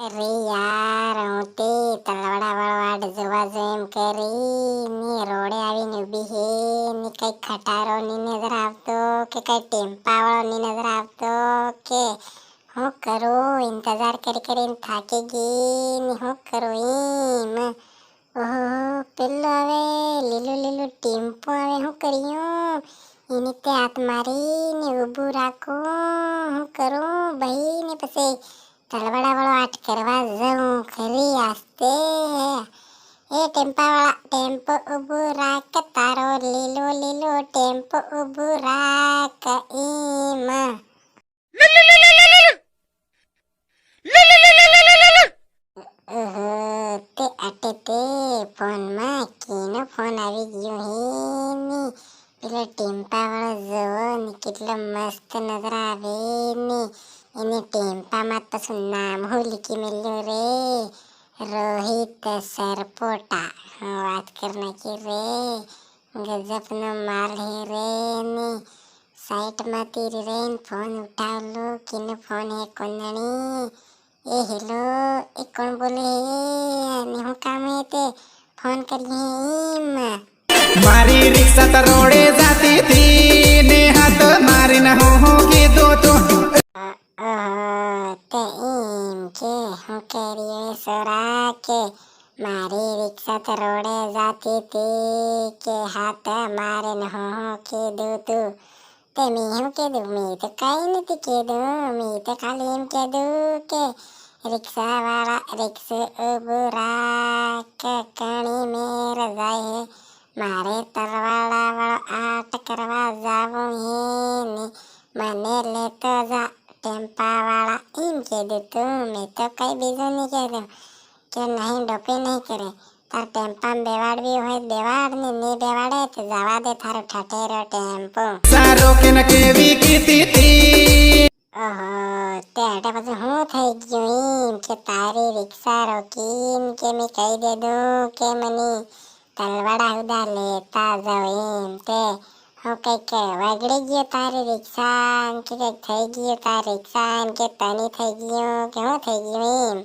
અરે યાર હું તે તલવાડા વાળો વાડ જોવા જો એમ કરી ને રોડે આવીને ઊભી હે ને કઈ ખટારો ની નજર આવતો કે કઈ ટેમ્પા વાળો ની નજર આવતો કે હું કરું ઇંતજાર કરીને થાકી ગઈ ને હું કરું એમ. ઓહો પેલો હવે લીલું ટેમ્પો હવે હું કર્યું એની તે હાથ મારીને ઊભું રાખું હું કરું ભાઈ ને પછી તલવાડા વાળો આટ કરવા જાઉં ખરી આસ્તે. એ ટેમ્પા વાળા ટેમ્પો ઊભું રાખ તારો લીલો ટેમ્પો ઊભું રાખ એમ. તે આટે તે ફોનમાં કીનો ફોન આવી ગયો હે ને પેલો ટેમ્પા વાળો જોવો ને કેટલો મસ્ત નજર આવે ને એને ટેમ્પામાં તો શું નામ હું લીખી મેલ્યું રે રોહિત સરપોટા. હું વાત કર નાખી રે ગજબનો માલ હે રે ને સાઈડમાંથી રહીને ફોન ઉઠાવલો કીનો ફોન હે કોંદણી. એ હેલો એ કોણ બોલે ને હું કામ હે તે ફોન કરીએ એમ. મારી રિક્ષા તો રોડે જાતી હતી ને હાથ મારીને હું કીધું તું. તે એમ કે હું કરીએ સોરા કે મારી રિક્ષા તો રોડે જાતી હતી કે હાથ મારીને હું કીધું તું. તે મેં શું કીધું? મેં તો કઈ નથી કીધું. મેં તો ખાલી એમ કીધું કે રિક્ષા વાળા રિક્ષા ઊભું રાખ કણી મેર જાય હે મારે તલવાડા વાળો આટ કરવા જાવું હે ને મને લેતો જા ટેમ્પા વાળા એમ કીધું તું. મેં તો કઈ બીજું નહીં કીધું કે નહીં ડોપી નહીં કરે. તાર ટેમ્પામાં બેવાડવી હોય બેવાડ ને નહીં બેવાડે તો જવા દે તારો ઠઠેરો ટેમ્પો. સારો કે ન કેવી કીધી તી. ઓહો તે હાટે પછી હું થઈ ગયું એમ કે તારી રિક્ષા રોકીને કે મેં કહી દીધું કે મને તલવાડા ઉધા લેતા જાવ એમ. તે હું કઈક વગડી ગયો તારી રિક્ષા કે કઈક થઈ ગયું તારી રિક્ષા કે તની થઈ ગયું કે હું થઈ ગયું એમ.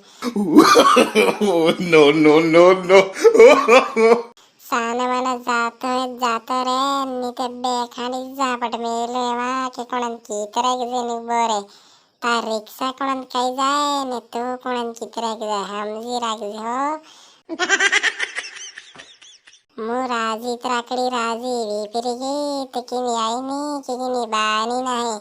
No. સાને મને જાતો રે નીતે બે ખાલી ઝાપટ મેલે એવા કે કોણ ચિત્ર જઈને ઉભો રે. તાર રિક્ષા કોણ કઈ જાય ને તું કોણ ચિત્ર જાય સમજી રાખજે હો. હું રાજી ત્રાકડી રાજી વિપરી ગઈ તે કિની આઈ ની કે કિની બાની નહીં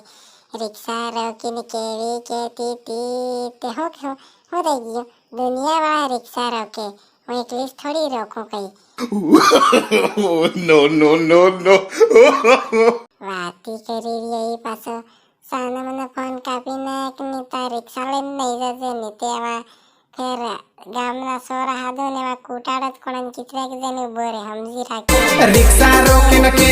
રિક્ષા રોકીને કેવી કેતી તી તે હું થઈ ગયું. દુનિયા વાળા રિક્ષા રોકે હું એકલી થોડી રોકું કઈ. No. વાતી કરી રહી પાછો સાને મને ફોન કાપી નાખ ને તાર રિક્ષા લઈને નહીં જજે ને તેવા ફેર ગામના સોરા હાદો ને એવા કૂટાડત કોણ ચિત્ર જઈને ઉભો રે સમજી રાખે. રિક્ષા રોકે ન કે